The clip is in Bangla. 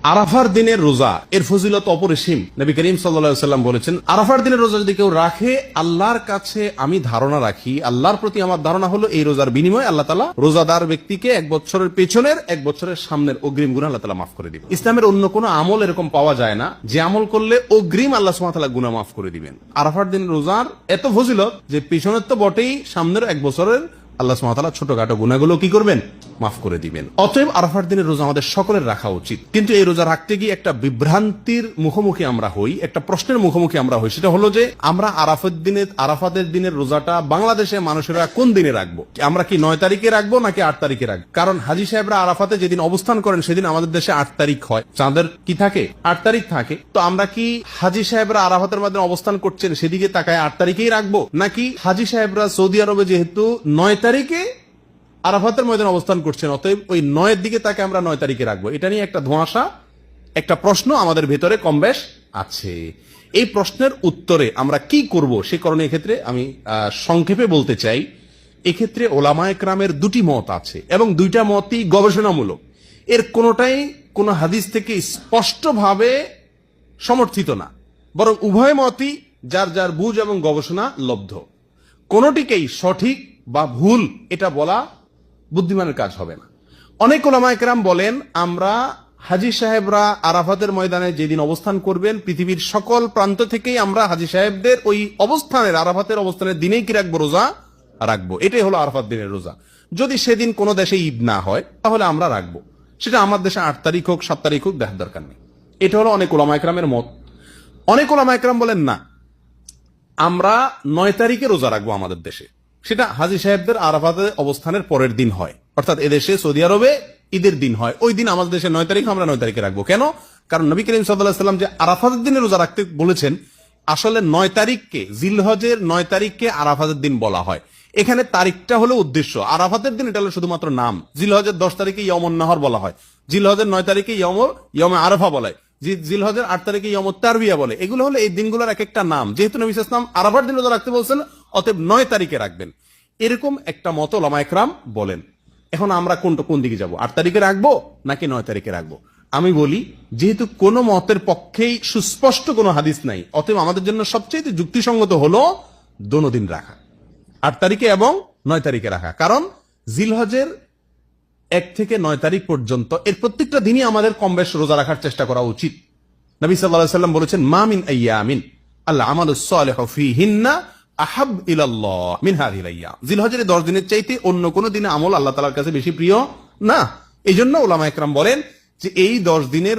আরাফার দিনের রোজা এর ফজিলত অপরিসীম। নবী করিম সাল্লাল্লাহু আলাইহি ওয়াসাল্লাম বলেছেন, আরাফার দিনের রোজা যদি কেউ রাখে, আল্লাহর কাছে আমি ধারণা রাখি, আল্লাহর প্রতি আমার ধারণা হলো এই রোজার বিনিময়ে আল্লাহ তাআলা রোজাদার ব্যক্তিকে 1 বছরের পেছনের 1 বছরের সামনের অগ্রিম গুনাহ আল্লাহ তাআলা মাফ করে দিবেন। ইসলামের অন্য কোনো আমল এরকম পাওয়া যায় না যে আমল করলে অগ্রিম আল্লাহ সুবহানাহু ওয়া তাআলা গুনাহ মাফ করে দিবেন। আরাফার দিন রোজার এত ফজিলত যে পেছনের তো বটেই, সামনের 1 বছরের আল্লাহ সুবহানাহু ওয়া তাআলা ছোটখাটো গুনাহগুলো কি করবেন? মাফ করে দিবেন। অতএব আরাফার দিনের রোজা আমাদের সকলের রাখা উচিত। কিন্তু এই রোজা রাখতে গিয়ে একটা বিভ্রান্তির মুখোমুখি আমরা হই, একটা প্রশ্নের মুখোমুখি আমরা হই। সেটা হলো যে আমরা আরাফাতের দিনের রোজাটা বাংলাদেশে মানুষেরা কোন দিনে রাখবো? আমরা কি 9 তারিখে রাখবো নাকি 8 তারিখে রাখবো? কারণ হাজী সাহেবরা আরাফাতে যেদিন অবস্থান করেন সেদিন আমাদের দেশে 8 তারিখ হয়, চাঁদের কি থাকে? 8 তারিখ থাকে। তো আমরা কি হাজী সাহেবরা আরাফাতের মধ্যে অবস্থান করছেন সেদিকে তাকায় 8 তারিখেই রাখবো, নাকি হাজী সাহেবরা সৌদি আরবে যেহেতু 9 তারিখে আরাফাতের ময়দানে অবস্থান করছেন, অতএব ওই 9 এর দিকে তাকে আমরা 9 তারিখে রাখবো? এটা নিয়ে একটা ধোঁয়াশা, একটা প্রশ্ন আমাদের ভেতরে কমবেশ আছে। এই প্রশ্নের উত্তরে আমরা কি করব সে কারণে এক্ষেত্রে আমি সংক্ষেপে বলতে চাই, এক্ষেত্রে ওলামায়ে কেরামের 2টি মত আছে এবং 2টা মতই গবেষণামূলক। এর কোনোটাই কোনো হাদিস থেকে স্পষ্টভাবে সমর্থিত না, বরং উভয় মতই যার যার বুঝ এবং গবেষণা লব্ধ। কোনোটিকেই সঠিক বা ভুল এটা বলা বুদ্ধিমানের কাজ হবে না। অনেক ওলামায়ে কেরাম বলেন, আমরা হাজী সাহেবরা আরাফাতের ময়দানে যেদিন অবস্থান করবেন, পৃথিবীর সকল প্রান্ত থেকেই আমরা হাজী সাহেবদের ওই অবস্থানের, আরাফাতের অবস্থানের দিনেই কি রাখবো? রোজা রাখবো। এটাই হলো আরাফাত দিনের রোজা। যদি সেদিন কোনো দেশে ঈদ না হয় তাহলে আমরা রাখবো, সেটা আমার দেশে 8 তারিখ হোক 7 তারিখ হোক, দেখার দরকার নেই। এটা হলো অনেক ওলামায়ে কেরামের মত। অনেক ওলামায়ে কেরাম বলেন না, আমরা 9 তারিখে রোজা রাখবো আমাদের দেশে, সেটা হাজী সাহেবদের আরাফাতে অবস্থানের পরের দিন হয়, অর্থাৎ এদেশে সৌদি আরবে ঈদের দিন হয়, ওই দিন আমাদের দেশে 9 তারিখ, আমরা 9 তারিখে রাখবো। কেন? কারণ নবী করিম সাল্লাল্লাহু আলাইহি ওয়াসাল্লাম যে আরাফাতের দিনে রোজা রাখতে বলেছেন, আসলে 9 তারিখকে, জিলহজের 9 তারিখকে আরাফাতের দিন বলা হয়। এখানে তারিখটা হলো উদ্দেশ্য, আরাফাতের দিন এটা হলো শুধুমাত্র নাম। জিলহজের 10 তারিখে ইয়মুন নাহর বলা হয়, জিলহজের 9 তারিখে ইয়মে আরাফা বলা হয়, জিলহজের 8 তারিখে ইয়মুত তারবিয়া বলে। এগুলো হলো এই দিনগুলোর এক একটা নাম। যেহেতু নবী সাল্লাল্লাহু আলাইহি ওয়াসাল্লাম আরাফার দিন রোজা রাখতে বলছেন, অতএব 9 তারিখে রাখবেন, এরকম একটা মত ওলামায়ে কেরাম বলেন। এখন আমরা কোন দিকে যাব? 8 তারিখে রাখবো নাকি 9 তারিখে রাখবো? আমি বলি, যেহেতু কোন মতের পক্ষেই সুস্পষ্ট কোনো হাদিস নাই, অতএব আমাদের জন্য সবচেয়ে যুক্তিসঙ্গত হলো দোনো দিন রাখা, 8 তারিখে এবং 9 তারিখে রাখা। কারণ জিলহজের 1 থেকে 9 তারিখ পর্যন্ত এর প্রত্যেকটা দিনই আমাদের কম বেশ রোজা রাখার চেষ্টা করা উচিত। নবী সাল্লাল্লাহু আলাইহি ওয়াসাল্লাম বলেছেন, মা মিন আইয়ামিন আল আমালুস সালিহু ফীহিন্না আহাব ইলাল্লাহ মিন হাযিহিল আইয়াম। জিলহজের 10 দিনের চাইতে অন্য কোন দিনে আমল আল্লাহ তাআলার কাছে বেশি প্রিয় না। এই জন্য ওলামায়ে কেরাম বলেন যে এই 10 দিনের